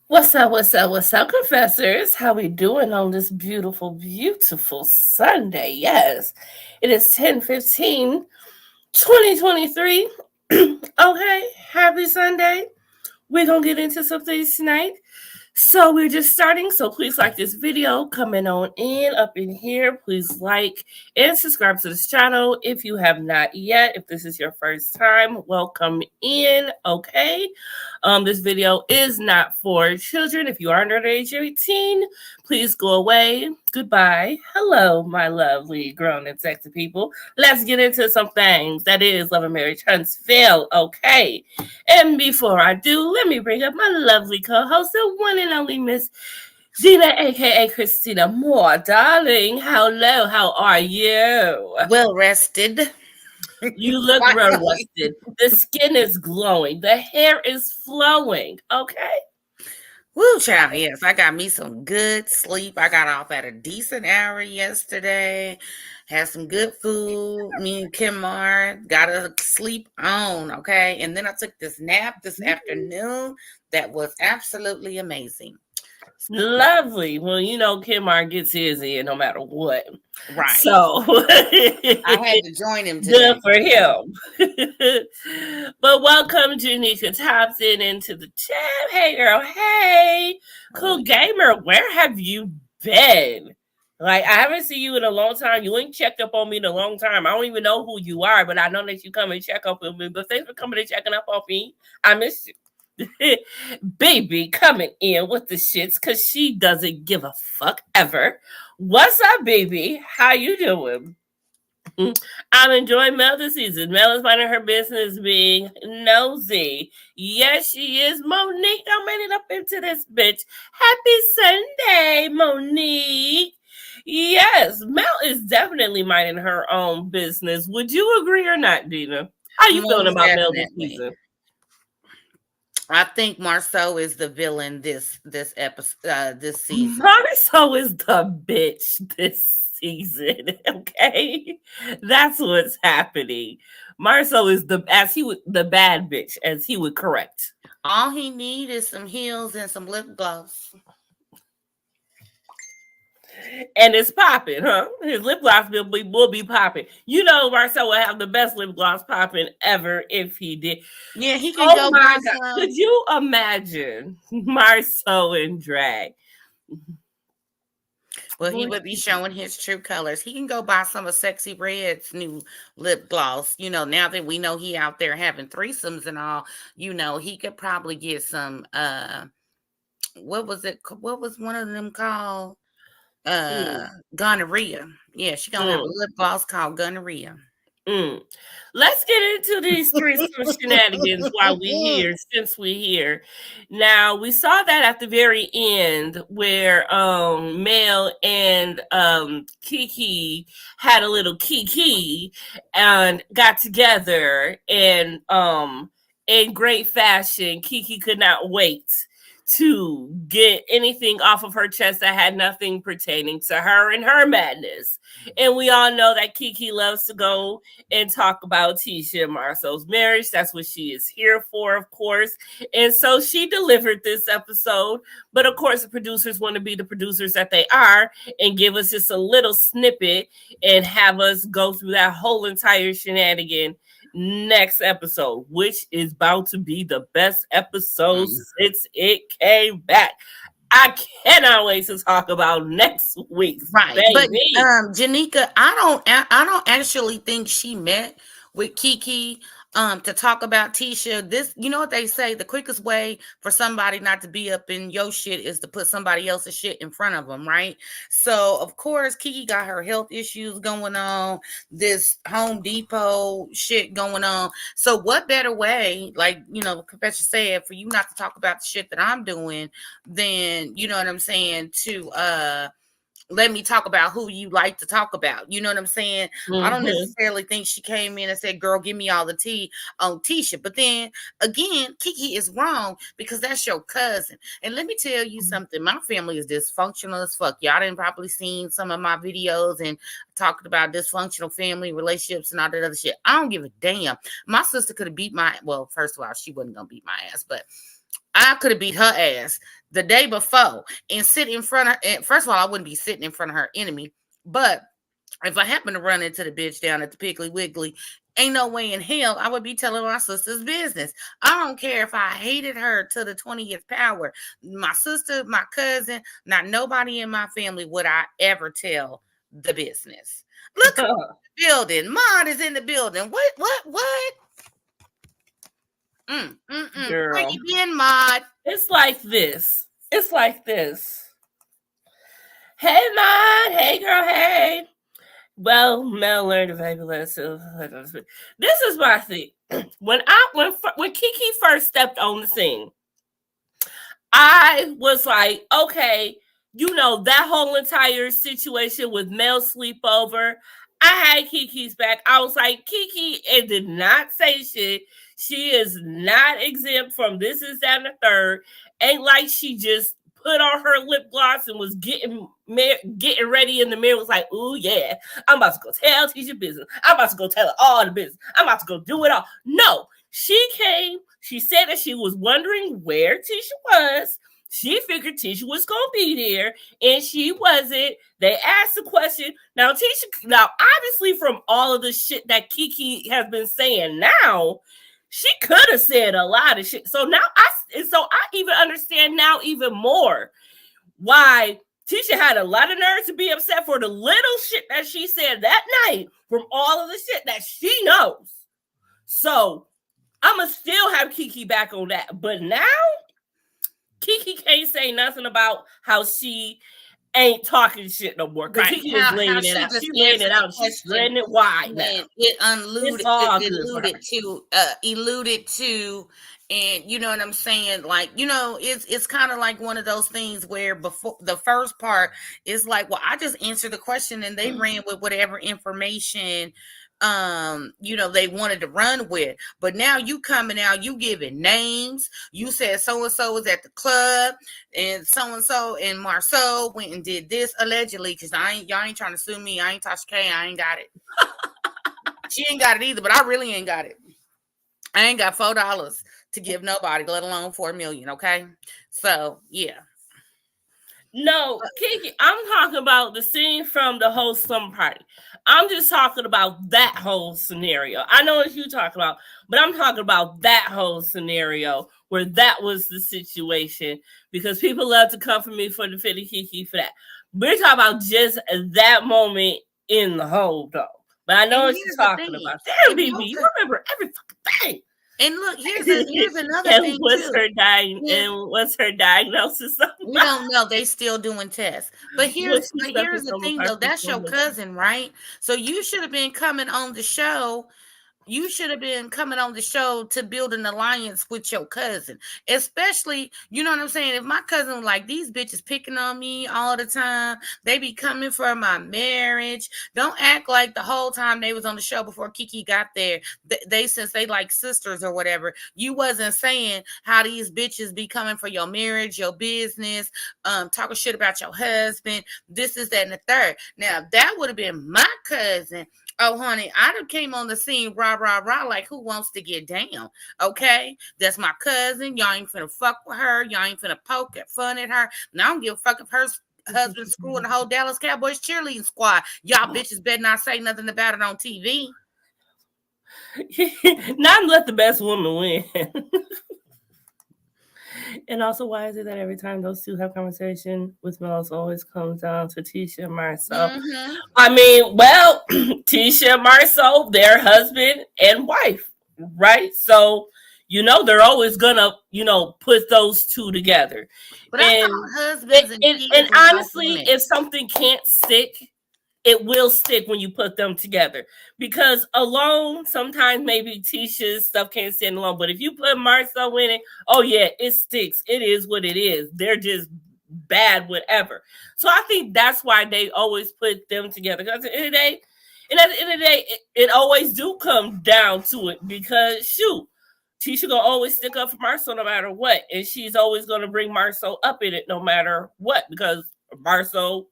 What's up, confessors? How we doing on this beautiful, beautiful Sunday? Yes, it is 10/15, 2023. Okay, happy Sunday. We're going to get into some things tonight. So we're just starting. So please like this video, coming on in up in here. Please like and subscribe to this channel if you have not yet. If this is your first time, welcome in. Okay. This video is not for children. If you are under the age of 18, please go away. Goodbye. Hello, my lovely grown and sexy people. Let's get into some things. That is Love and Marriage Huntsville. Okay. And before I do, let me bring up my lovely co-host, the one and only Miss Gina, aka Christina Moore. Darling, hello, how are you? Well rested. You look rested. The skin is glowing. The hair is flowing. Okay. Woo, child. Yes, I got me some good sleep. I got off at a decent hour yesterday. Had some good food. Me and Kimar got to sleep on. Okay. And then I took this nap this afternoon. That was absolutely amazing. Lovely. Well, you know, Kimar gets his in no matter what. Right. So I had to join him today. Good for him. But welcome Janika Thompson into the chat. Hey girl, hey. Cool gamer, where have you been? Like, I haven't seen you in a long time. You ain't checked up on me in a long time. I don't even know who you are, but I know that you come and check up on me. But thanks for coming and checking up on me. I miss you. Baby coming in with the shits because she doesn't give a fuck ever. What's up, baby? How you doing? I'm enjoying Mel this season. Mel is minding her business being nosy. Yes, she is. Monique, I'm ready up into this bitch. Happy Sunday, Monique. Yes, Mel is definitely minding her own business. Would you agree or not, Dina? How you feeling about Mel this season? I think Marceau is the villain this episode this season. Marceau is the bitch this season. Okay, that's what's happening. Marceau is the bad bitch, as he would correct. All he needs is some heels and some lip gloss. And it's popping, huh? His lip gloss will be popping. You know, Marcel would have the best lip gloss popping ever if he did. Yeah, he can go buy some. Could you imagine Marcel in drag? Well, he would be showing his true colors. He can go buy some of Sexy Red's new lip gloss. You know, now that we know he out there having threesomes and all, you know, he could probably get some, what was it? What was one of them called? Gonorrhea. Yeah, she gonna have a lip gloss called gonorrhea. Let's get into these threesome shenanigans while we here, since we here. Now we saw that at the very end where Mel and Kiki had a little kiki and got together, and in great fashion, Kiki could not wait to get anything off of her chest that had nothing pertaining to her and her madness. And we all know that Kiki loves to go and talk about Tisha and Marceau's marriage. That's what she is here for, of course. And so she delivered this episode. But of course, the producers want to be the producers that they are and give us just a little snippet and have us go through that whole entire shenanigan next episode, which is about to be the best episode since it came back. I cannot wait to talk about next week's right, baby. But Janika, I don't actually think she met with Kiki to talk about Tisha. This, you know what they say, the quickest way for somebody not to be up in your shit is to put somebody else's shit in front of them, right? So of course Kiki got her health issues going on, this Home Depot shit going on. So what better way, like, you know, Confession said, for you not to talk about the shit that I'm doing than, you know what I'm saying, to let me talk about who you like to talk about. You know what I'm saying? I don't necessarily think she came in and said, girl, give me all the tea on Tisha. But then again, Kiki is wrong because that's your cousin. And let me tell you something. My family is dysfunctional as fuck. Y'all didn't probably seen some of my videos and talking about dysfunctional family relationships and all that other shit. I don't give a damn. My sister could have beat my, well, first of all, she wasn't going to beat my ass, but I could have beat her ass the day before and sit in front of her. First of all, I wouldn't be sitting in front of her enemy, but if I happen to run into the bitch down at the Piggly Wiggly, ain't no way in hell I would be telling my sister's business. I don't care if I hated her to the 20th power. My sister, my cousin, not nobody in my family would I ever tell the business. Look at the building. Mod is in the building. What? Where Girl, you been, Mod? it's like this. It's like this. Hey, Mod. Hey, girl. Hey. Well, Mel learned a fabulous. This is my thing. When Kiki first stepped on the scene, I was like, okay, that whole entire situation with Mel sleepover. I had Kiki's back. I was like, Kiki, it did not say shit. She is not exempt from this, is that, and the third. Ain't like she just put on her lip gloss and was getting ready in the mirror. Was like, ooh, yeah, I'm about to go tell Tisha business. I'm about to go tell her all the business. I'm about to go do it all. No, she came. She said that she was wondering where Tisha was. She figured Tisha was going to be there, and she wasn't. They asked the question. Now, obviously, from all of the shit that Kiki has been saying now, she could have said a lot of shit. So I even understand now even more why Tisha had a lot of nerves to be upset for the little shit that she said that night from all of the shit that she knows. So I'ma still have Kiki back on that. But now Kiki can't say nothing about how she ain't talking shit no more. Because Kiki is laying it out. She's laying it out. She's letting it wide now. It alluded to, and you know what I'm saying? Like, it's kind of like one of those things where before the first part is like, well, I just answered the question and they ran with whatever information they wanted to run with. But now you coming out, you giving names. You said so-and-so was at the club and so-and-so and Marceau went and did this allegedly, because y'all ain't trying to sue me. I ain't Tasha K. I ain't got it. She ain't got it either, but I really ain't got it. I ain't got $4 to give nobody, let alone $4 million. Okay. So yeah. No, Kiki, I'm talking about the scene from the whole slumber party. I'm just talking about that whole scenario. I know what you're talking about, but I'm talking about that whole scenario where that was the situation, because people love to come for me for the Fitty Kiki for that. We're talking about just that moment in the hole, though. But I know what you're talking about. There, BB, you remember every fucking thing. And look, here's another thing. What's her diagnosis? We don't know. They still doing tests. But here's the thing, though. That's your cousin, right? So you should have been coming on the show. You should have been coming on the show to build an alliance with your cousin, especially, you know what I'm saying? If my cousin was like, these bitches picking on me all the time, they be coming for my marriage. Don't act like the whole time they was on the show before Kiki got there, since they like sisters or whatever, you wasn't saying how these bitches be coming for your marriage, your business, talking shit about your husband, this is that and the third. Now that would have been my cousin. Oh, honey, I done came on the scene, rah, like who wants to get down, okay? That's my cousin. Y'all ain't finna fuck with her. Y'all ain't finna poke at fun at her. Now I don't give a fuck if her husband screwing the whole Dallas Cowboys cheerleading squad. Y'all bitches better not say nothing about it on TV. Not let the best woman win. And also, why is it that every time those two have conversation with Mel's always comes down to Tisha and Marceau? Mm-hmm. I mean, well, Tisha and Marceau, their husband and wife, right? So, they're always gonna, put those two together. But and husbands and honestly, if something can't stick, it will stick when you put them together, because alone, sometimes maybe Tisha's stuff can't stand alone. But if you put Marceau in it, oh yeah, it sticks. It is what it is. They're just bad, whatever. So I think that's why they always put them together. Because at the end of the day, it always do come down to it, because shoot, Tisha gonna always stick up for Marceau no matter what. And she's always gonna bring Marceau up in it no matter what, because Marceau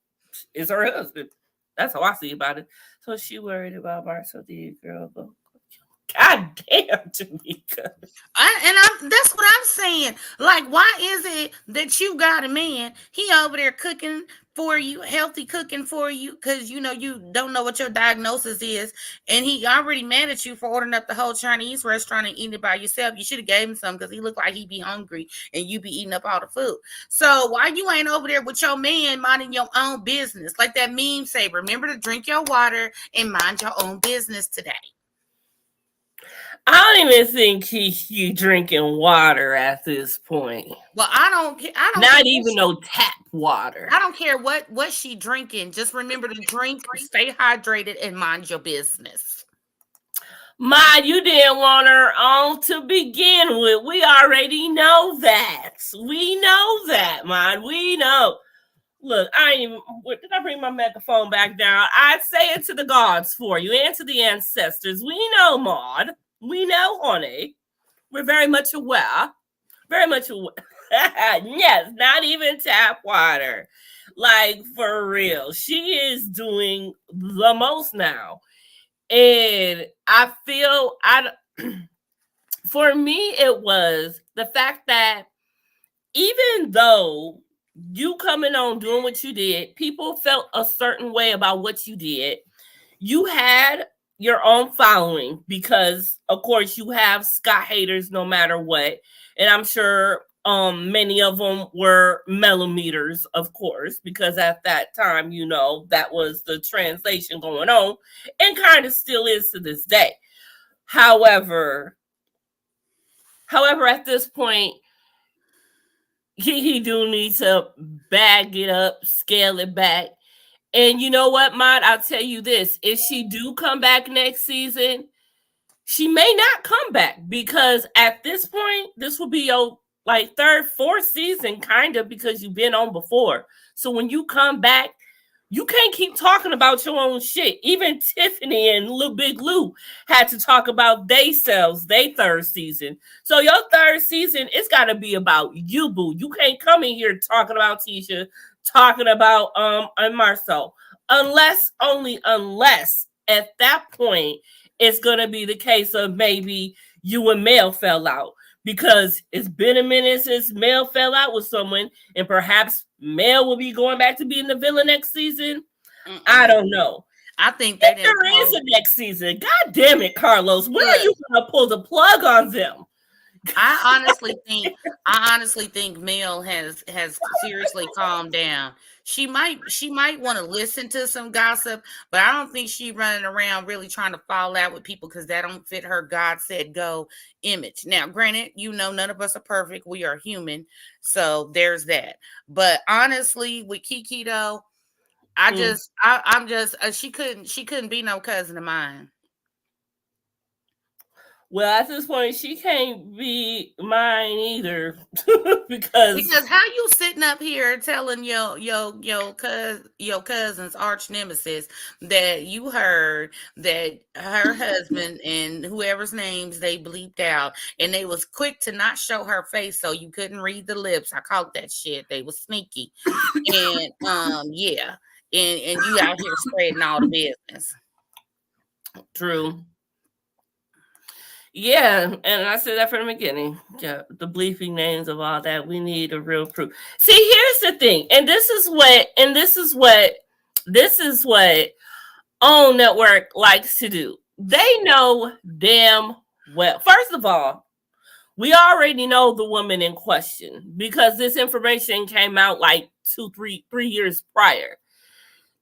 is her husband. That's how I see about it. So she worried about Marceau, the girl. God damn, Janika. That's what I'm saying. understand. Like, why is it that you got a man, he over there cooking for you, healthy cooking for you, because you know you don't know what your diagnosis is, and he already mad at you for ordering up the whole Chinese restaurant and eating it by yourself. You should have gave him some because he looked like he be hungry and you be eating up all the food. So why you ain't over there with your man minding your own business? Like that meme say, remember to drink your water and mind your own business today. I don't even think he drinking water at this point. Well, I don't Not even no tap water. I don't care what she drinking. Just remember to drink, stay hydrated, and mind your business. Ma, you didn't want her on to begin with. We already know that. We know that, Ma. We know. Look, did I bring my microphone back down? I'd say it to the gods for you and to the ancestors. We know, Maud. We know, honey. We're very much aware. Very much aware. Yes, not even tap water. Like, for real. She is doing the most now. And I feel, for me, it was the fact that even though you coming on doing what you did, people felt a certain way about what you did. You had your own following because, of course, you have Scott haters no matter what. And I'm sure many of them were millimeters, of course, because at that time, you know, that was the translation going on and kind of still is to this day. However, at this point, he do need to bag it up, scale it back. And you know what, Mod? I'll tell you this. If she do come back next season, she may not come back because at this point, this will be your like third, fourth season, kind of, because you've been on before. So when you come back, you can't keep talking about your own shit. Even Tiffany and Lil Big Lou had to talk about themselves, they third season. So your third season, it's got to be about you, boo. You can't come in here talking about Tisha, talking about and Marcel, unless at that point it's gonna be the case of maybe you and Mel fell out, because it's been a minute since Mel fell out with someone, and perhaps Mel will be going back to being the villain next season. I don't know. I think that there is a next season. God damn it, Carlos. When are you gonna pull the plug on them? I honestly think Mel has seriously calmed down. She might want to listen to some gossip, but I don't think she's running around really trying to fall out with people because that don't fit her God said go image. Now, granted, you know, none of us are perfect. We are human. So there's that. But honestly, with Kiki though, I'm just she couldn't be no cousin of mine. Well, at this point, she can't be mine either, because how you sitting up here telling your cousin's arch nemesis that you heard that her husband and whoever's names they bleeped out, and they was quick to not show her face so you couldn't read the lips. I called that shit. They was sneaky, and yeah, and you out here spreading all the business. True. Yeah, and I said that from the beginning. Yeah, the bleeping names of all that. We need a real proof. See, here's the thing, and this is what OWN Network likes to do. They know damn well. First of all, we already know the woman in question because this information came out like 3 years prior.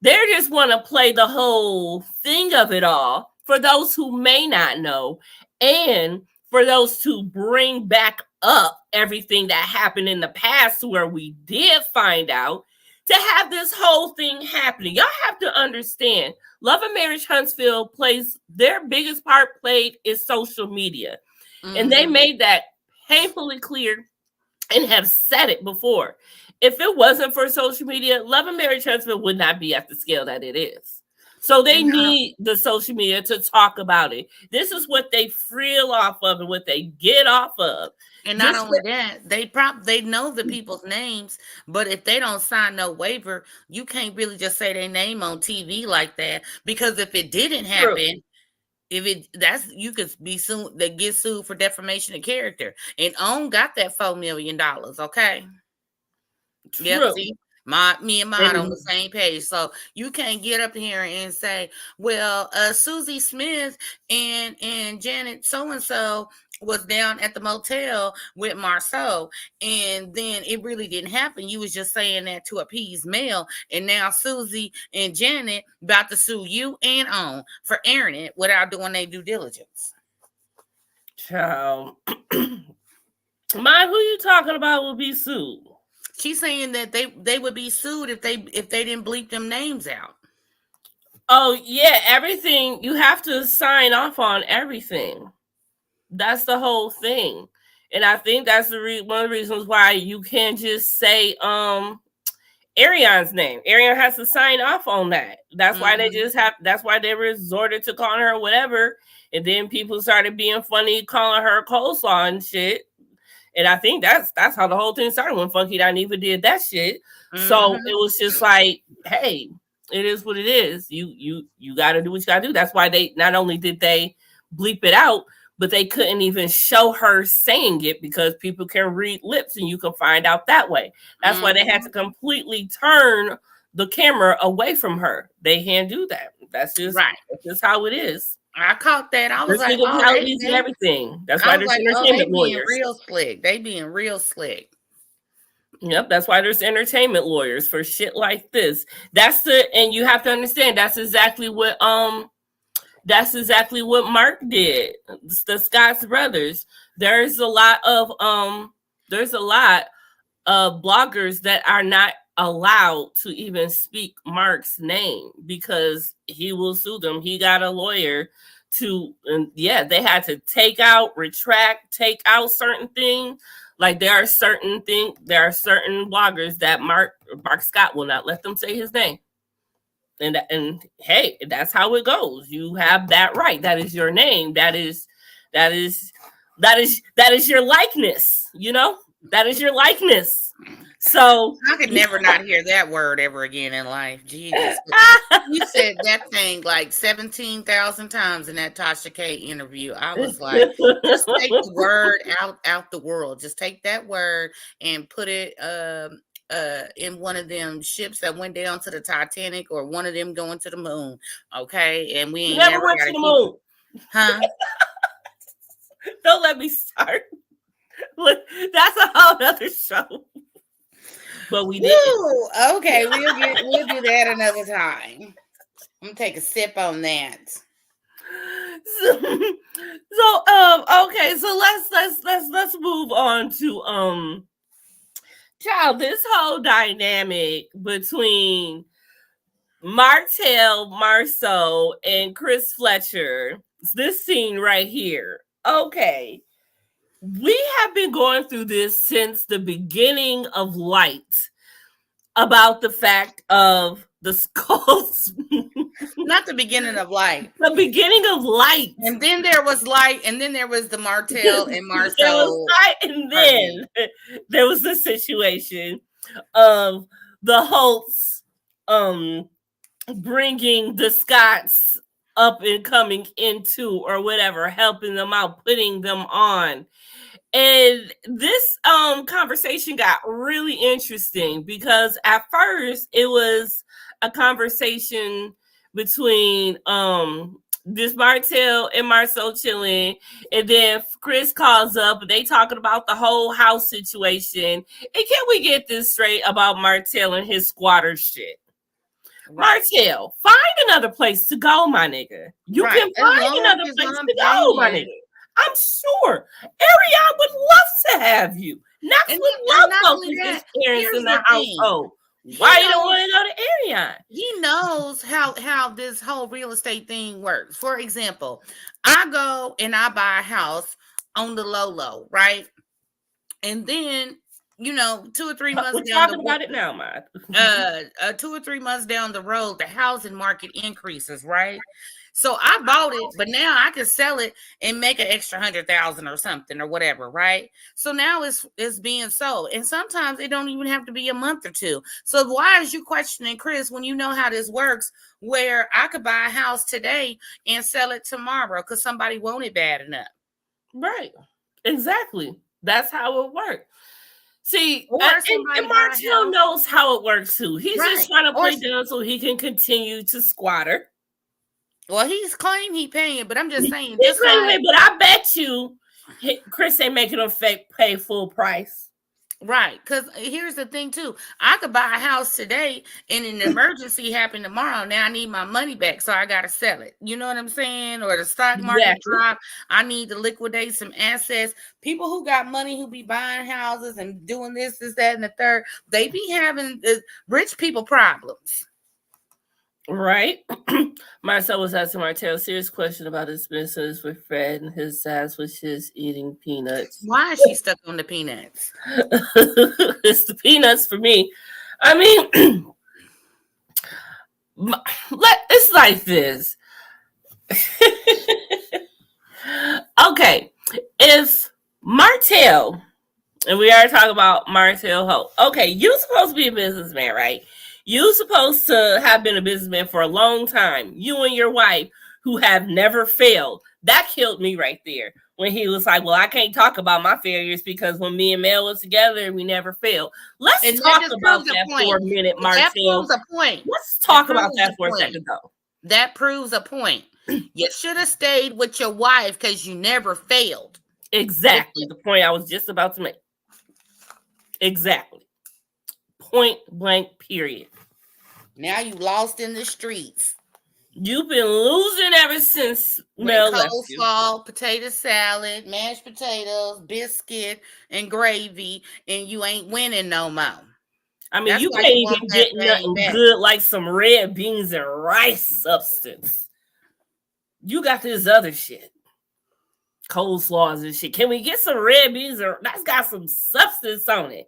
They just want to play the whole thing of it all for those who may not know, and for those to bring back up everything that happened in the past where we did find out, to have this whole thing happening. Y'all have to understand, Love and Marriage Huntsville plays, their biggest part played is social media. Mm-hmm. And they made that painfully clear and have said it before. If it wasn't for social media, Love and Marriage Huntsville would not be at the scale that it is. So they need the social media to talk about it. This is what they frill off of and what they get off of. And not only that, they know the people's names, but if they don't sign no waiver, you can't really just say their name on TV like that. Because if it didn't happen, If you could be sued, that get sued for defamation of character. And OWN got that $4 million. Okay. Yep. True. See, me and Maud on the same page. So you can't get up here and say, well, Susie Smith and Janet so and so was down at the motel with Marceau, and then it really didn't happen. You was just saying that to appease Mel, and now Susie and Janet about to sue you and OWN for airing it without doing their due diligence. Child. Mind who you talking about will be sued? She's saying that they would be sued if they didn't bleep them names out. Oh yeah, everything you have to sign off on everything. That's the whole thing, and I think that's one of the reasons why you can't just say Arion's name. Arion has to sign off on that. That's why they just have. That's why they resorted to calling her whatever, and then people started being funny, calling her coleslaw and shit. And I think that's how the whole thing started when Funky Dineva did that shit. So it was just like, hey, it is what it is. You got to do what you got to do. That's why they not only did they bleep it out, but they couldn't even show her saying it because people can read lips and you can find out that way. That's why they had to completely turn the camera away from her. They can't do that. That's just right. That's just how it is. I caught that. I was like, everything. That's why there's entertainment lawyers. Real slick. They being real slick. Yep, that's why there's entertainment lawyers for shit like this. And you have to understand that's exactly what Mark did. The Scott's brothers. There's a lot of bloggers that are not allowed to even speak Mark's name because he will sue them. He got a lawyer they had to take out certain things. Like there are certain bloggers that Mark Scott will not let them say his name. And hey, that's how it goes. You have that right. That is your name. That is your likeness, you know? That is your likeness. So I could never not hear that word ever again in life. Jesus. You said that thing like 17,000 times in that Tasha K interview. I was like, just take the word out the world. Just take that word and put it in one of them ships that went down to the Titanic or one of them going to the moon. Okay. And we ain't never went to the moon. Huh? Don't let me start. Look, that's a whole other show. But we did. Okay, we'll do that another time. I'm gonna take a sip on that. Okay, so let's move on to child, this whole dynamic between Martell, Marceau, and Chris Fletcher. This scene right here. Okay. We have been going through this since the beginning of Light about the fact of the skulls. Not the beginning of Light. The beginning of Light. And then there was Light, and then there was the Martell and Marceau. There was Light, and then there was the situation of the Holtz bringing the Scotts up and coming into or whatever, helping them out, putting them on. And this conversation got really interesting because at first it was a conversation between this Martell and Marceau chilling, and then Chris calls up and they talking about the whole house situation. And can we get this straight about Martell and his squatter shit? Right. Martell, find another place to go, my nigga. You can find another place to go, my nigga. I'm sure Arion would love to have you. Knox would love both of his parents in the household. Why you don't want to go to Arion? He knows how this whole real estate thing works. For example, I go and I buy a house on the low, right? And then 2 or 3 months We're talking about it now, man. 2 or 3 months down the road, the housing market increases, right? So I bought it, but now I can sell it and make an extra 100,000 or something or whatever, right? So now it's being sold, and sometimes it don't even have to be a month or two. So why is you questioning Chris when you know how this works? Where I could buy a house today and sell it tomorrow because somebody want it bad enough, right? Exactly. That's how it works. See, and Martell knows how it works too. He's right. just trying to play down so he can continue to squatter. Well, he's claiming he paying, but I'm just saying. He's claiming, but I bet you Chris ain't making him pay full price. Right, because here's the thing too. I could buy a house today and an emergency happen tomorrow. Now I need my money back, so I gotta sell it. You know what I'm saying? Or the stock market drop. I need to liquidate some assets. People who got money who be buying houses and doing this, that, and the third, they be having rich people problems. Right. Marcel was asking Martell a serious question about his business with Fred and his ass was just eating peanuts. Why is she stuck on the peanuts? It's the peanuts for me. I mean, it's like this. Okay. If Martell, and we are talking about Martell Hope. Okay, you're supposed to be a businessman, right? You're supposed to have been a businessman for a long time. You and your wife who have never failed. That killed me right there. When he was like, well, I can't talk about my failures because when me and Mel was together, we never failed. Let's talk about that for a minute, Martell. That proves a point. Let's talk about that for a second, though. That proves a point. You should have stayed with your wife because you never failed. Exactly. The point I was just about to make. Exactly. Point blank, period. Now you lost in the streets. You've been losing ever since Mel left you. Coleslaw, potato salad, mashed potatoes, biscuit, and gravy, and you ain't winning no more. I mean, you can't even get nothing good like some red beans and rice substance. You got this other shit. Coleslaws and shit. Can we get some red beans? That's got some substance on it.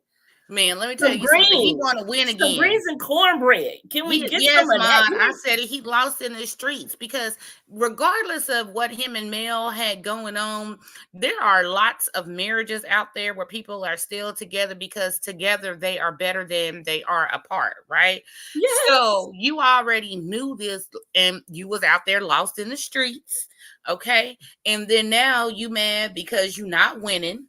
Man, let me tell you something. He want to win again. Some greens and cornbread. Can we get some of that? I said it. He lost in the streets because regardless of what him and Mel had going on, there are lots of marriages out there where people are still together because together they are better than they are apart, right? Yes. So you already knew this and you was out there lost in the streets, okay? And then now you mad because you're not winning.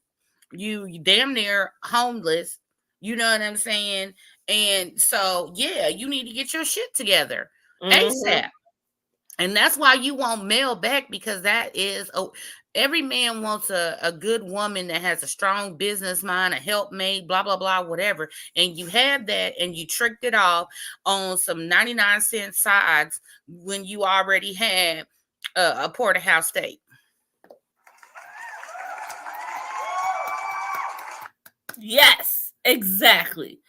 You damn near homeless. You know what I'm saying? And so, yeah, you need to get your shit together ASAP. And that's why you want Mel back because that is, every man wants a good woman that has a strong business mind, a helpmate, blah, blah, blah, whatever. And you have that and you tricked it off on some 99-cent sides when you already had a porterhouse steak. Yes. Exactly.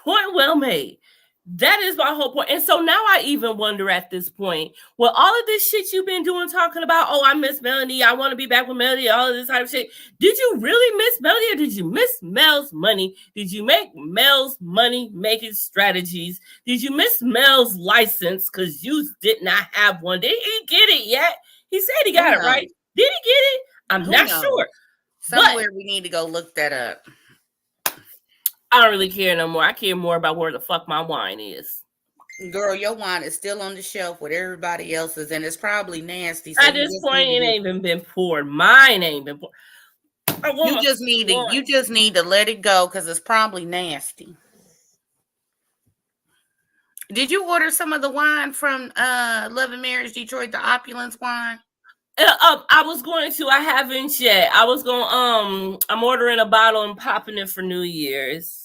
Point well made. That is my whole point. And so now I even wonder at this point, well, all of this shit you've been doing, talking about, oh, I miss Melanie, I want to be back with Melanie, all of this type of shit. Did you really miss Melanie or did you miss Mel's money? Did you make Mel's money making strategies? Did you miss Mel's license because you did not have one? Did he get it yet? He said he got it, right? Did he get it? I'm not sure. Somewhere we need to go look that up. I don't really care no more. I care more about where the fuck my wine is. Girl, your wine is still on the shelf with everybody else's, and it's probably nasty. So at this point, it ain't even been poured. Mine ain't been poured. You just need to let it go because it's probably nasty. Did you order some of the wine from Love and Marriage Detroit, the opulence wine? I was going to. I haven't yet. I was going. I'm ordering a bottle and popping it for New Year's.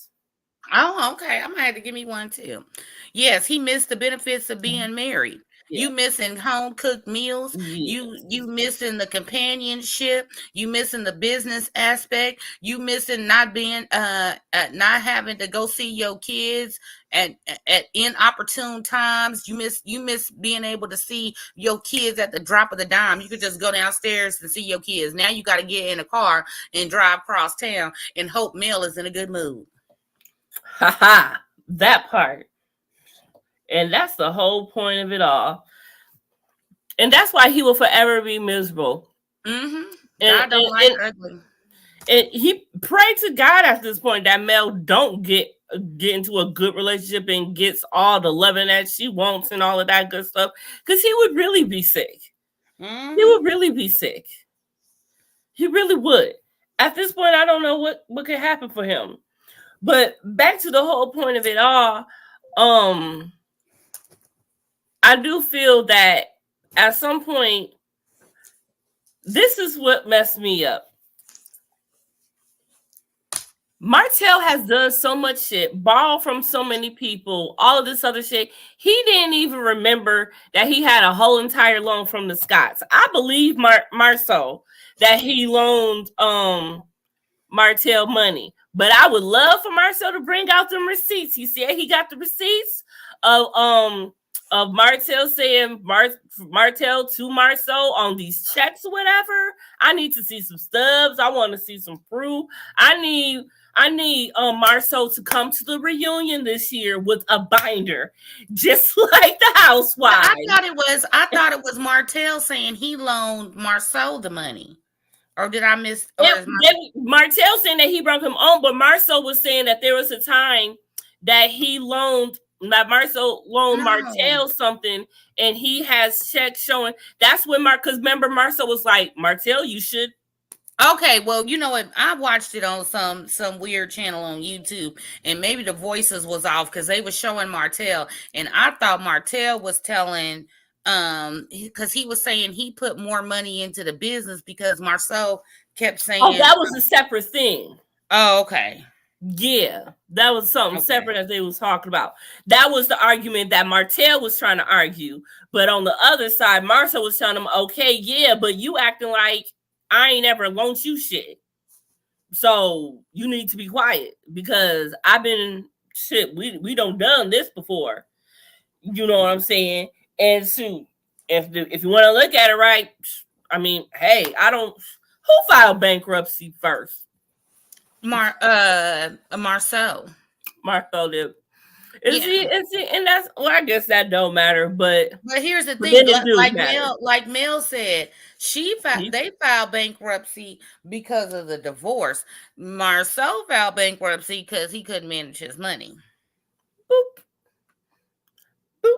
Oh, okay. I might have to give me one too. Yes, he missed the benefits of being married. Yeah. You missing home cooked meals. Yes. You missing the companionship. You missing the business aspect. You missing not being not having to go see your kids at inopportune times. You miss being able to see your kids at the drop of the dime. You could just go downstairs and see your kids. Now you got to get in a car and drive across town and hope Mel is in a good mood. Haha, that part. And that's the whole point of it all. And that's why he will forever be miserable. Mm-hmm. And God don't and, like and, ugly. and he prayed to God at this point that Mel don't get into a good relationship and gets all the loving that she wants and all of that good stuff. Because he would really be sick. Mm-hmm. He would really be sick. He really would. At this point, I don't know what could happen for him. But back to the whole point of it all, I do feel that at some point, this is what messed me up. Martell has done so much shit, borrowed from so many people, all of this other shit. He didn't even remember that he had a whole entire loan from the Scots. I believe Marceau that he loaned Martell money. But I would love for Marcel to bring out them receipts. He said he got the receipts of Martell saying Martell to Marceau on these checks or whatever. I need to see some stubs. I want to see some proof. I need Marceau to come to the reunion this year with a binder, just like the housewives. I thought it was Martell saying he loaned Marceau the money. Or did I miss? Martell saying that he brought him on, but Marceau was saying that there was a time that Marceau loaned Martell something, and he has checks showing. That's when because remember Marceau was like, Martell, you should. Okay, well, you know what? I watched it on some weird channel on YouTube, and maybe the voices was off because they were showing Martell, and I thought Martell was telling. Because he was saying he put more money into the business because Marceau kept saying, "Oh, that was a separate thing." Oh, okay. Yeah, that was something separate that they was talking about. That was the argument that Martell was trying to argue, but on the other side, Marceau was telling him, "Okay, yeah, but you acting like I ain't ever loaned you shit, so you need to be quiet because I've been shit. We don't done this before. You know what I'm saying?" And shoot, if you want to look at it right, I mean, hey, I don't. Who filed bankruptcy first? Marceau. Marceau did. And that's I guess that don't matter. But here's the thing, like Mel said, they filed bankruptcy because of the divorce. Marceau filed bankruptcy because he couldn't manage his money. Boop. Boop.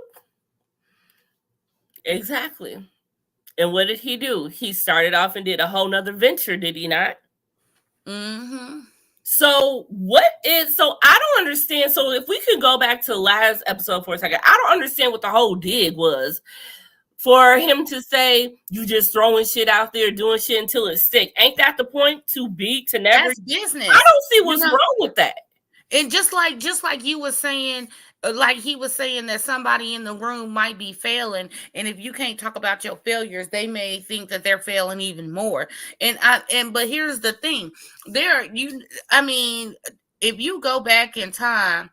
Exactly. And what did he do? He started off and did a whole nother venture, did he not? Mm-hmm. So I don't understand. So if we could go back to last episode for a second, I don't understand what the whole dig was for him to say you just throwing shit out there, doing shit until it stick. Ain't that the point to never? That's business. I don't see what's wrong with that. And just like you were saying, like he was saying that somebody in the room might be failing, and if you can't talk about your failures, they may think that they're failing even more. But here's the thing, if you go back in time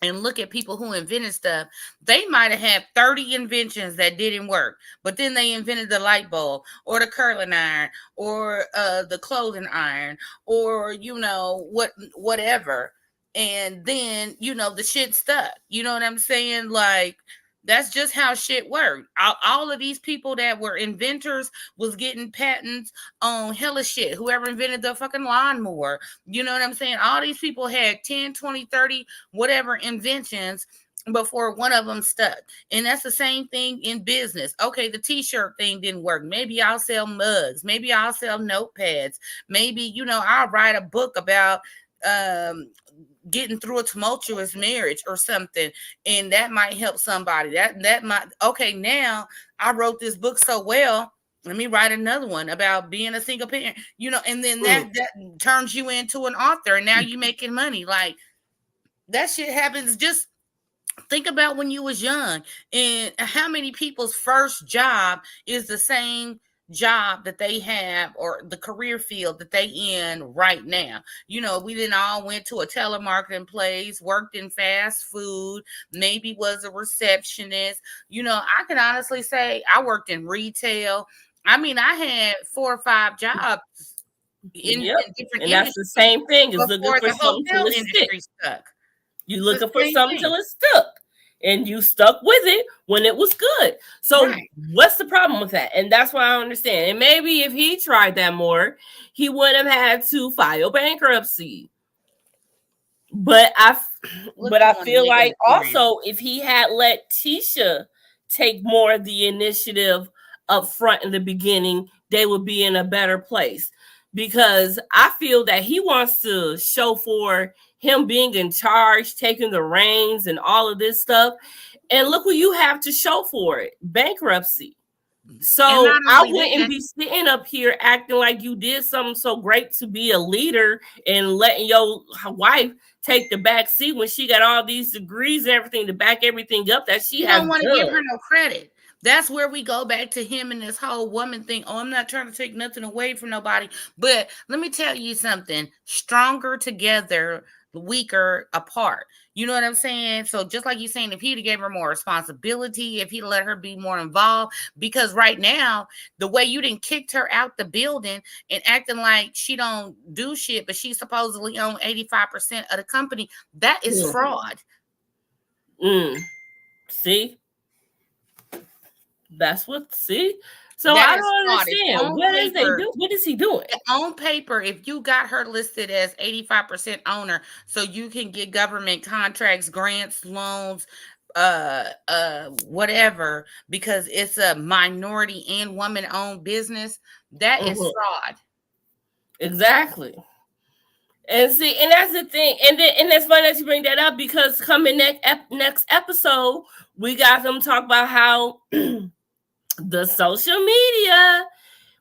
and look at people who invented stuff, they might have had 30 inventions that didn't work, but then they invented the light bulb or the curling iron or the clothing iron or whatever. And then, the shit stuck. You know what I'm saying? Like, that's just how shit worked. All of these people that were inventors was getting patents on hella shit. Whoever invented the fucking lawnmower. You know what I'm saying? All these people had 10, 20, 30, whatever inventions before one of them stuck. And that's the same thing in business. Okay, the t-shirt thing didn't work. Maybe I'll sell mugs. Maybe I'll sell notepads. Maybe, I'll write a book about getting through a tumultuous marriage or something, and that might help somebody. That might, okay, now I wrote this book so well, let me write another one about being a single parent, and then that turns you into an author, and now you're making money. Like, that shit happens. Just think about when you was young and how many people's first job is the same job that they have or the career field that they in right now. We didn't all went to a telemarketing place, worked in fast food, maybe was a receptionist. I can honestly say I worked in retail. I mean, I had 4 or 5 jobs in different industries. And that's the same thing as looking for something till it stick. Stuck. You looking for something till it stuck. and you stuck with it when it was good. So Right. what's the problem with that? And that's what I don't understand. And maybe if he tried that more, he wouldn't have had to file bankruptcy. But I feel like also if he had let Tisha take more of the initiative up front in the beginning, they would be in a better place. Because I feel that he wants to show for him being in charge, taking the reins and all of this stuff. And look what you have to show for it, bankruptcy. So I wouldn't be sitting up here acting like you did something so great to be a leader and letting your wife take the back seat when she got all these degrees and everything to back everything up that she has. You don't want to give her no credit. That's where we go back to him and this whole woman thing. Oh, I'm not trying to take nothing away from nobody. But let me tell you something. Stronger together, weaker apart. You know what I'm saying? So just like you're saying, if he'd gave her more responsibility, if he let her be more involved, because right now, the way you didn't kicked her out the building and acting like she don't do shit, but she supposedly own 85% of the company, that is fraud. See? That's what, see? So I don't understand. What is he doing? On paper, if you got her listed as 85% owner, so you can get government contracts, grants, loans, whatever, because it's a minority and woman-owned business, that is fraud. Exactly. And see, and that's the thing. And it's funny that you bring that up, because coming next episode, we got them talk about how the social media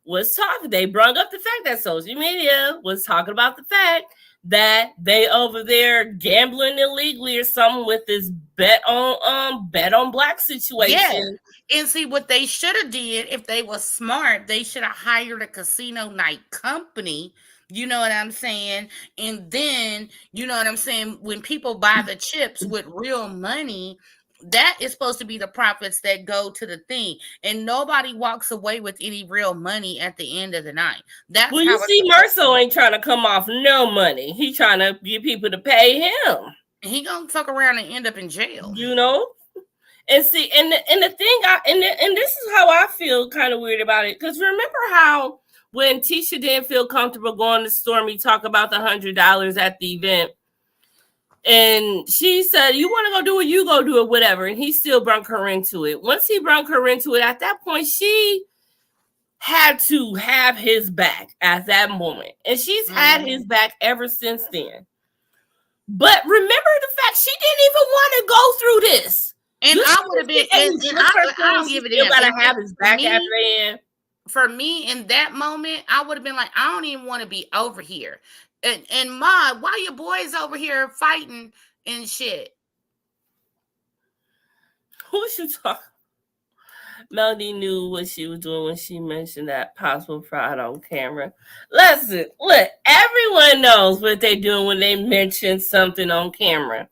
was talking. They brought up the fact that social media was talking about the fact that they over there gambling illegally or something with this bet on black situation. Yeah. And see, what they should have did, if they were smart, they should have hired a casino night company. You know what I'm saying? And then, you know what I'm saying, when people buy the chips with real money, that is supposed to be the profits that go to the thing, and nobody walks away with any real money at the end of the night. That's well, you see, Marceau ain't trying to come off no money. He trying to get people to pay him. He gonna fuck around and end up in jail. You know, and see, and the thing, and this is how I feel kind of weird about it, because remember how when Tisha didn't feel comfortable going to Stormy talk about the $100 at the event. And she said, you want to go do it, you go do it, whatever. And he still brung her into it. Once he brung her into it, at that point, she had to have his back at that moment. And she's had his back ever since then. But remember the fact she didn't even want to go through this. And I would have been, I don't give it. You gotta have his back after the end. For me, in that moment, I would have been like, I don't even want to be over here. And Ma, why your boys over here fighting and shit? Who's you talking? Melody knew what she was doing when she mentioned that possible fraud on camera. Listen, look, everyone knows what they're doing when they mention something on camera.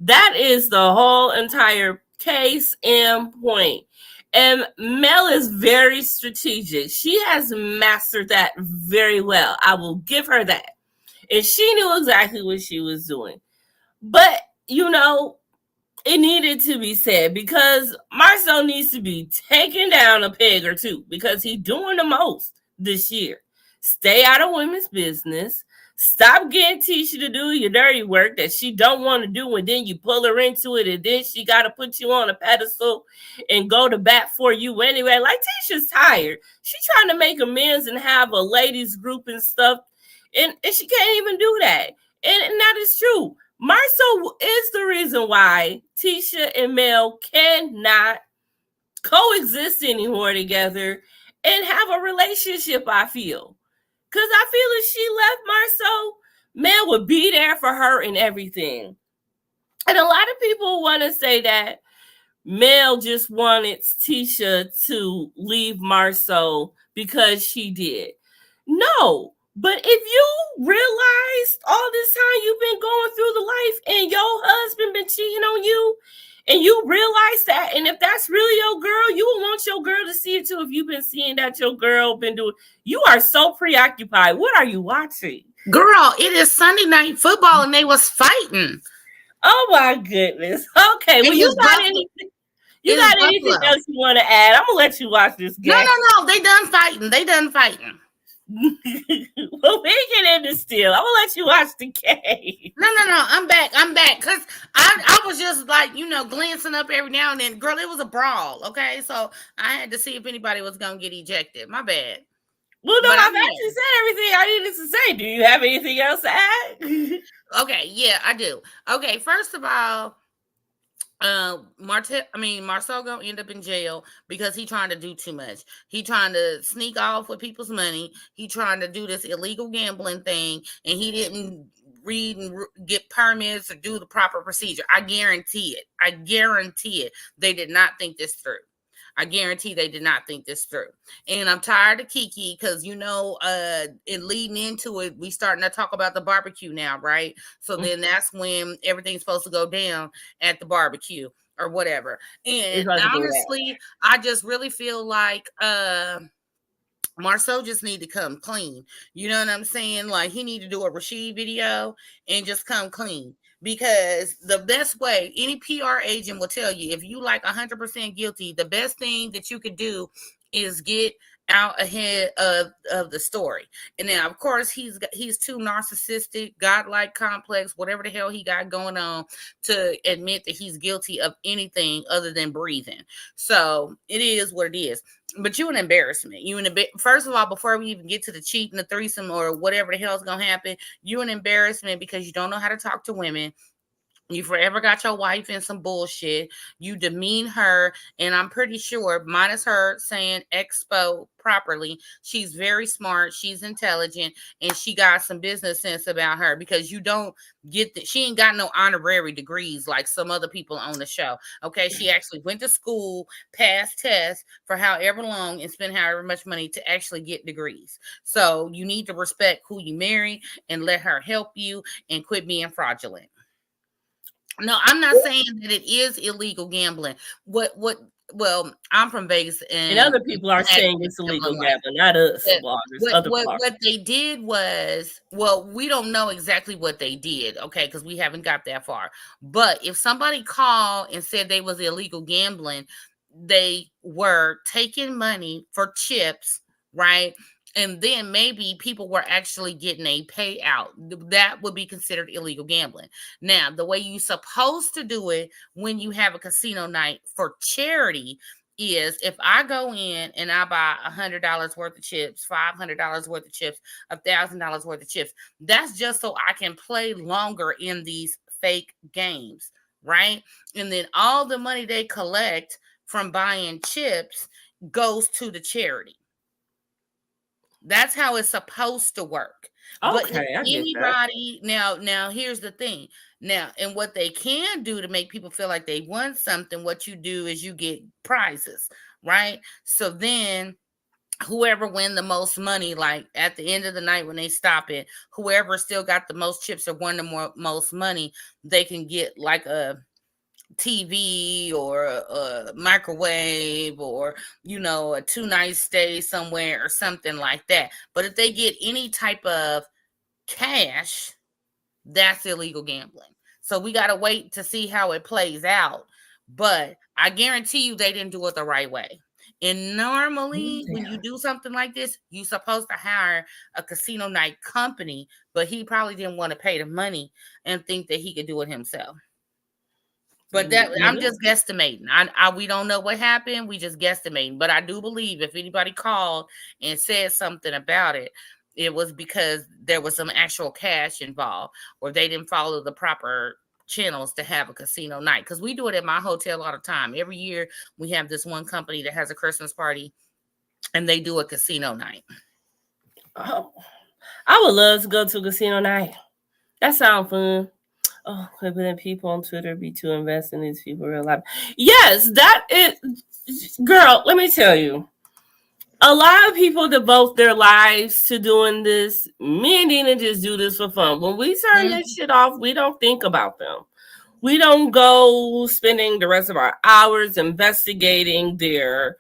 That is the whole entire case and point. And Mel is very strategic. She has mastered that very well. I will give her that. And she knew exactly what she was doing. But, you know, it needed to be said, because Marceau needs to be taken down a peg or two, because he's doing the most this year. Stay out of women's business. Stop getting Tisha to do your dirty work that she don't want to do, and then you pull her into it, and then she got to put you on a pedestal and go to bat for you anyway. Like, Tisha's tired. She's trying to make amends and have a ladies group and stuff. And she can't even do that. And that is true. Marceau is the reason why Tisha and Mel cannot coexist anymore together and have a relationship, I feel. Because I feel if she left Marceau, Mel would be there for her and everything. And a lot of people want to say that Mel just wanted Tisha to leave Marceau because she did. No. But if you realize all this time you've been going through the life and your husband been cheating on you, and you realize that, and if that's really your girl, you will want your girl to see it too. If you've been seeing that your girl been doing, you are so preoccupied. What are you watching? Girl, it is Sunday Night Football and they was fighting. Oh my goodness. Okay, well, And you it's got Buffalo. anything? You It is got anything Buffalo. else you want to add? I'm gonna let you watch this No, game. no, no. They done fighting. They done fighting. Well, we get into still. I'm gonna let you watch the game. No, no, no. I'm back. I'm back. Cause I was just like, glancing up every now and then. Girl, it was a brawl. Okay. So I had to see if anybody was gonna get ejected. My bad. Well, no, But I've I'm actually said everything I needed to say. Do you have anything else to add? okay. Yeah, I do. Okay, first of all, Marcel gonna end up in jail because he trying to do too much. He trying to sneak off with people's money. He trying to do this illegal gambling thing, and he didn't read and get permits or do the proper procedure. I guarantee it. I guarantee it. They did not think this through. I guarantee they did not think this through. And I'm tired of Kiki because, in leading into it, we starting to talk about the barbecue now, right? So then that's when everything's supposed to go down at the barbecue or whatever. And honestly, I just really feel like Marcel just need to come clean. You know what I'm saying? Like, he need to do a Rashid video and just come clean. Because the best way, any PR agent will tell you, if you like 100% guilty, the best thing that you could do is get out ahead of the story. And now, of course, he's too narcissistic, godlike complex, whatever the hell he got going on, to admit that he's guilty of anything other than breathing. So it is what it is. But you an embarrassment. First of all, before we even get to the cheating, the threesome, or whatever the hell is gonna happen, you an embarrassment because you don't know how to talk to women. You forever got your wife in some bullshit. You demean her, and I'm pretty sure, minus her saying expo properly, she's very smart, she's intelligent, and she got some business sense about her, because you don't get that she ain't got no honorary degrees like some other people on the show. Okay, she actually went to school, passed tests for however long, and spent however much money to actually get degrees. So you need to respect who you marry and let her help you and quit being fraudulent. No, I'm not saying that it is illegal gambling. Well, I'm from Vegas, And and other people are saying it's illegal gambling, not us. What they did was, well, we don't know exactly what they did, okay, because we haven't got that far. But if somebody called and said they was illegal gambling, they were taking money for chips, right? And then maybe people were actually getting a payout. That would be considered illegal gambling. Now, the way you're supposed to do it when you have a casino night for charity is, if I go in and I buy $100 worth of chips, $500 worth of chips, $1,000 worth of chips, that's just so I can play longer in these fake games, right? And then all the money they collect from buying chips goes to the charity. That's how it's supposed to work. But Okay, if anybody now here's the thing. Now, and what they can do to make people feel like they won something, what you do is you get prizes, right? So then whoever win the most money, like at the end of the night when they stop it, whoever still got the most chips or won the most money, they can get like a TV or a microwave, or a 2-night stay somewhere or something like that. But if they get any type of cash, that's illegal gambling. So we got to wait to see how it plays out. But I guarantee you they didn't do it the right way. And normally when you do something like this, you're supposed to hire a casino night company, but he probably didn't want to pay the money and think that he could do it himself. But that, I'm just guesstimating. We don't know what happened. We just guesstimating. But I do believe if anybody called and said something about it, it was because there was some actual cash involved, or they didn't follow the proper channels to have a casino night. Because we do it at my hotel all the time. Every year we have this one company that has a Christmas party, and they do a casino night. Oh, I would love to go to a casino night. That sounds fun. Oh, but then people on Twitter be too invested in these people in real life. Yes, that is, girl, let me tell you. A lot of people devote their lives to doing this. Me and Dina just do this for fun. When we turn this shit off, we don't think about them. We don't go spending the rest of our hours investigating their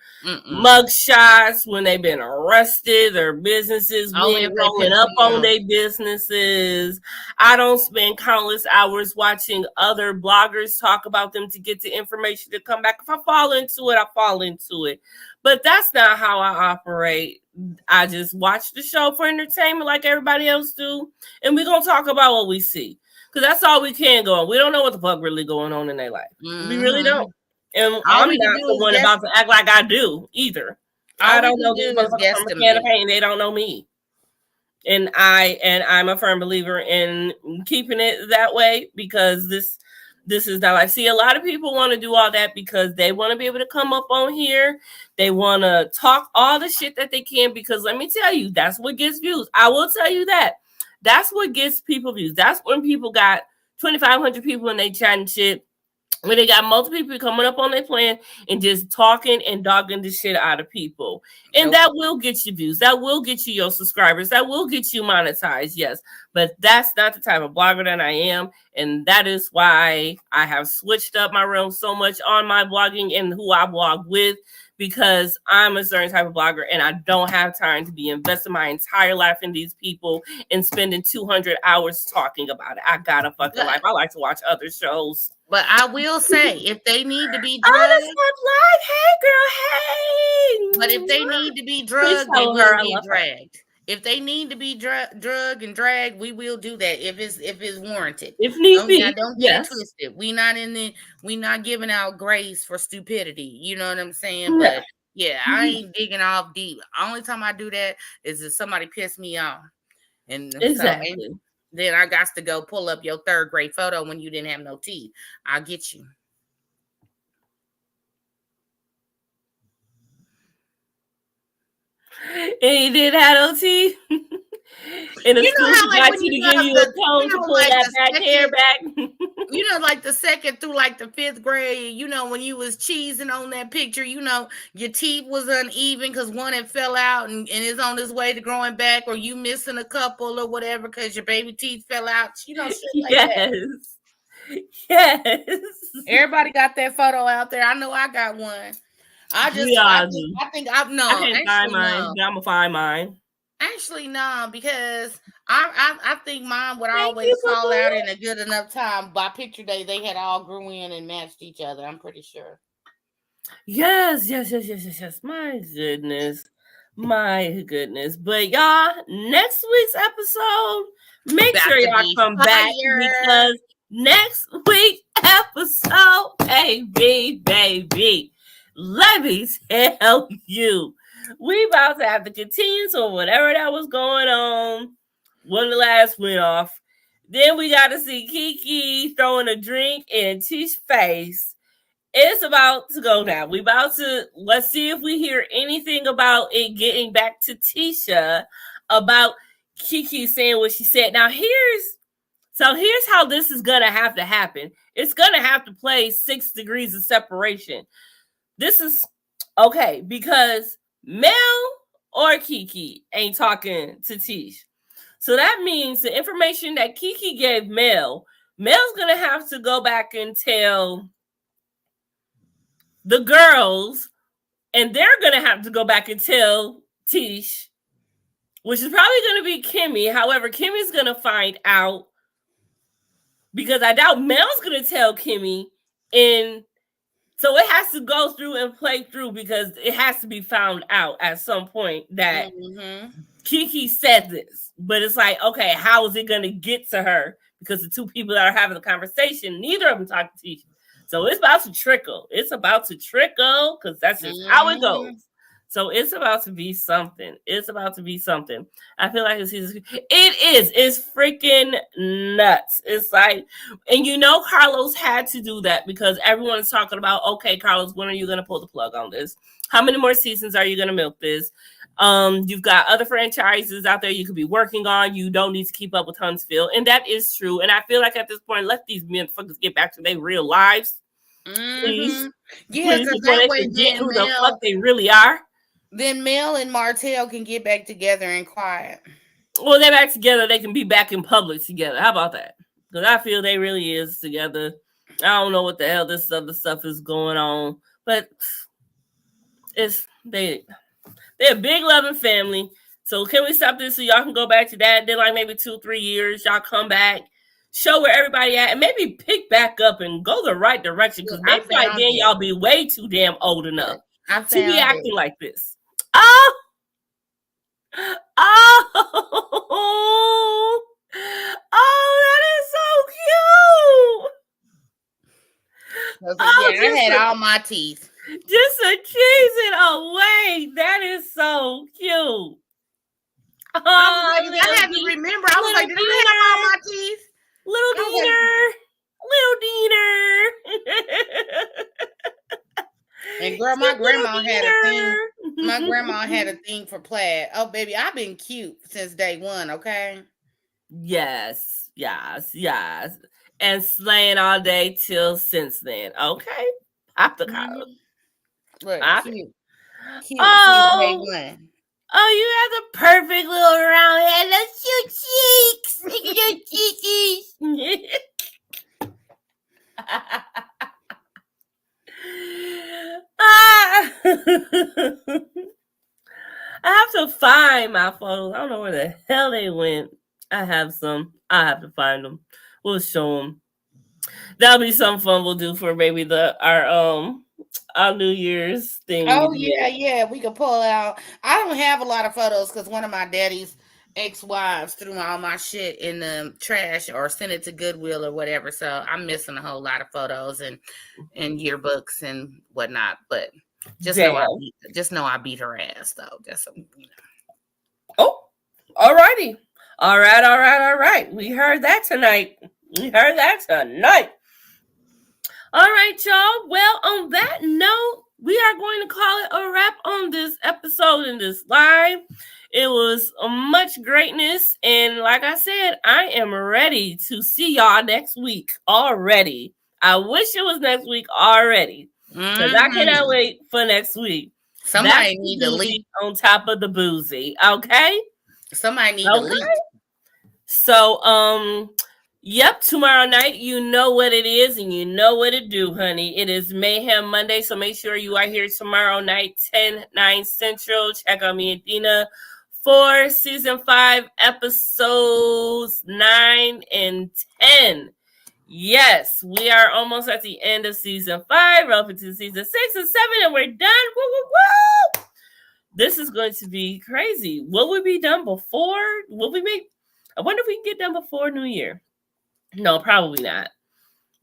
mug shots when they've been arrested, their businesses. We Only ain't if they rolling piss up me on off. their businesses. I don't spend countless hours watching other bloggers talk about them to get the information to come back. If I fall into it, I fall into it. But that's not how I operate. I just watch the show for entertainment like everybody else do. And we're going to talk about what we see. Because that's all we can go on. We don't know what the fuck really going on in their life. We really don't. And All I'm we can not do the is one guess. about to act like I do either. I All we don't can know these do is motherfuckers from a can of guesstimate. paint. They don't know me. And I'm a firm believer in keeping it that way because this is not like, see, a lot of people want to do all that because they want to be able to come up on here. They want to talk all the shit that they can because let me tell you, that's what gets views. I will tell you that. That's what gets people views. That's when people got 2,500 people and they chatting shit. When they got multiple people coming up on their plan and just talking and dogging the shit out of people. And that will get you views. That will get you your subscribers. That will get you monetized, yes. But that's not the type of blogger that I am. And that is why I have switched up my realm so much on my blogging and who I blog with, because I'm a certain type of blogger and I don't have time to be investing my entire life in these people and spending 200 hours talking about it. I got a fucking life. I like to watch other shows. But I will say, if they need to be Oh, drugged, that's my life. Hey, girl, hey. but if they need to be drugged, they will get dragged. If they need to be drugged and dragged, we will do that if it's warranted. If need be, don't get it twisted. We not giving out grace for stupidity. You know what I'm saying? No. But yeah, I ain't digging off deep. Only time I do that is if somebody pissed me off. And exactly. So, then I got to go pull up your third grade photo when you didn't have no teeth. I'll get you. And you did have no teeth. And the school got you to give you a comb to pull that back hair back. You know, like the second through like the fifth grade, you know, when you was cheesing on that picture, you know, your teeth was uneven because one had fell out and is on his way to growing back, or you missing a couple or whatever because your baby teeth fell out. You know, shit like that. Yes. Everybody got that photo out there. I know I got one. I think I'm no. I can't find mine. I'm gonna find mine. Actually, no, because I think mine would always fall out in a good enough time. By picture day, they had all grew in and matched each other. I'm pretty sure. Yes. My goodness. But y'all, next week's episode, make sure y'all come back because next week's episode, baby, let me tell you, we about to have to continue to whatever that was going on when the last went off. Then we got to see Kiki throwing a drink in Tish's face. It's about to go now. Let's see if we hear anything about it getting back to Tisha about Kiki saying what she said. Now here's how this is going to have to happen. It's going to have to play 6 degrees of separation. This is okay because Mel or Kiki ain't talking to Tish. So that means the information that Kiki gave Mel's going to have to go back and tell the girls, and they're going to have to go back and tell Tish, which is probably going to be Kimmy. However, Kimmy's going to find out because I doubt Mel's going to tell Kimmy, and so it has to go through and play through because it has to be found out at some point that Kiki said this. But it's like, okay, how is it going to get to her? Because the two people that are having the conversation, neither of them talk to Tisha. So it's about to trickle. It's about to trickle because that's just how it goes. So it's about to be something. It's about to be something. I feel like it is. It's freaking nuts. It's like, and you know, Carlos had to do that because everyone is talking about, okay, Carlos, when are you going to pull the plug on this? How many more seasons are you going to milk this? You've got other franchises out there you could be working on. You don't need to keep up with Huntsville. And that is true. And I feel like at this point, let these motherfuckers get back to their real lives. Please. Yeah, because that way forget who the fuck they really are. Then Mel and Martell can get back together and quiet. Well, they're back together. They can be back in public together. How about that? Because I feel they really is together. I don't know what the hell this other stuff is going on, but they're a big loving family. So can we stop this so y'all can go back to that? Then like maybe 2-3 years, y'all come back, show where everybody at, and maybe pick back up and go the right direction. Because maybe by then y'all be way too damn old enough to be acting like this. Oh, that is so cute. I had all my teeth. Just a teasing away. That is so cute. I had to remember. I was like, did I have all my teeth? Little Diener. And girl, my grandma had a thing. My grandma had a thing for plaid. Oh, baby, I've been cute since day one, okay? Yes. And slaying all day till since then. Okay. Pop the collar. Right, cute. Cute Oh, since day one. Oh, you have the perfect little round head. Those cute cheeks. Look at your cheekies. I have to find my photos. I don't know where the hell they went. I have some. I have to find them. We'll show them. That'll be some fun we'll do for maybe our New Year's thing. Oh yeah, we can pull out. I don't have a lot of photos because one of my daddy's ex-wives threw all my shit in the trash or sent it to Goodwill or whatever. So I'm missing a whole lot of photos and yearbooks and whatnot. But just know I beat her ass though. Just so you know. Oh, alrighty. All right. We heard that tonight. All right, y'all. Well, on that note, we are going to call it a wrap on this episode and this live. It was much greatness. And like I said, I am ready to see y'all next week already. I wish it was next week already. Because I cannot wait for next week. Somebody need to leak on top of the boozy. Okay? Somebody need to leak. So, yep, tomorrow night, you know what it is and you know what it do, honey. It is Mayhem Monday, so make sure you are here tomorrow night, 10/9 Central. Check out me and Dina for Season 5, Episodes 9 and 10. Yes, we are almost at the end of Season 5, relative to Season 6 and 7, and we're done. Woo, woo, woo! This is going to be crazy. Will we be done before? I wonder if we can get done before New Year. No, probably not.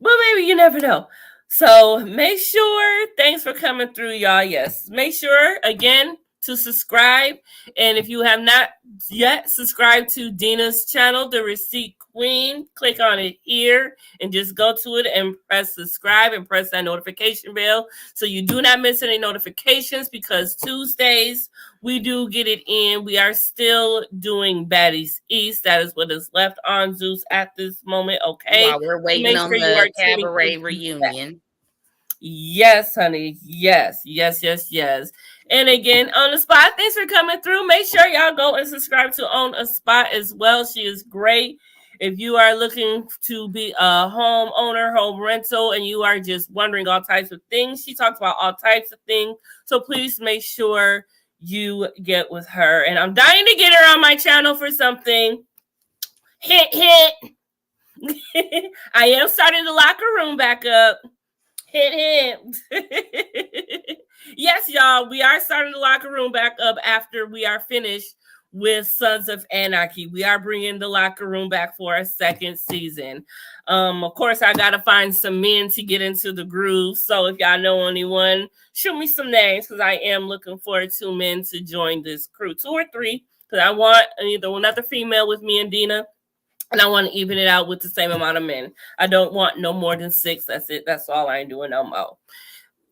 But maybe, you never know. So make sure, thanks for coming through, y'all. Yes, make sure, again, to subscribe. And if you have not yet subscribed to Dina's channel, The Receipt Queen, click on it here and just go to it and press subscribe and press that notification bell so you do not miss any notifications, because Tuesdays we do get it in. We are still doing Baddies East. That is what is left on Zeus at this moment. Okay. While we're waiting on the cabaret reunion. Yes, honey. Yes. And again, On the Spot, thanks for coming through. Make sure y'all go and subscribe to On the Spot as well. She is great. If you are looking to be a homeowner, home rental, and you are just wondering all types of things, she talks about all types of things. So please make sure you get with her. And I'm dying to get her on my channel for something. Hint. I am starting the locker room back up. Hint. Yes, y'all, we are starting the locker room back up after we are finished with Sons of Anarchy. We are bringing the locker room back for a second season. Of course, I got to find some men to get into the groove. So if y'all know anyone, shoot me some names, because I am looking for 2 men to join this crew, 2 or 3, because I want either another female with me and Dina, and I want to even it out with the same amount of men. I don't want no more than 6. That's it. That's all. I ain't doing no more.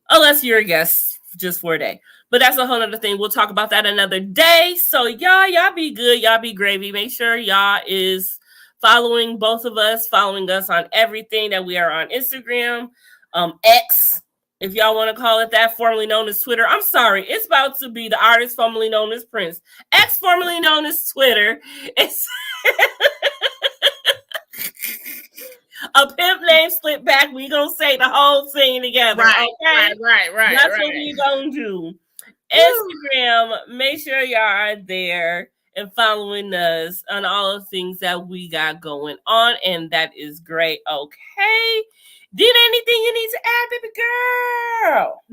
Unless you're a guest just for a day. But that's a whole other thing. We'll talk about that another day. So y'all be good. Y'all be gravy. Make sure y'all is following both of us, following us on everything that we are on Instagram, X, if y'all want to call it that, formerly known as Twitter. I'm sorry. It's about to be the artist formerly known as Prince. X, formerly known as Twitter. It's a pimp named name slip back, we gonna say the whole thing together. Right, Okay, right. that's what we gonna do. Instagram, make sure y'all are there and following us on all the things that we got going on, and that is great. Okay. Did anything you need to add, baby girl?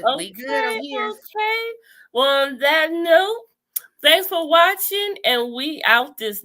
Nope. We good over here. Okay. Well, on that note, thanks for watching, and we out this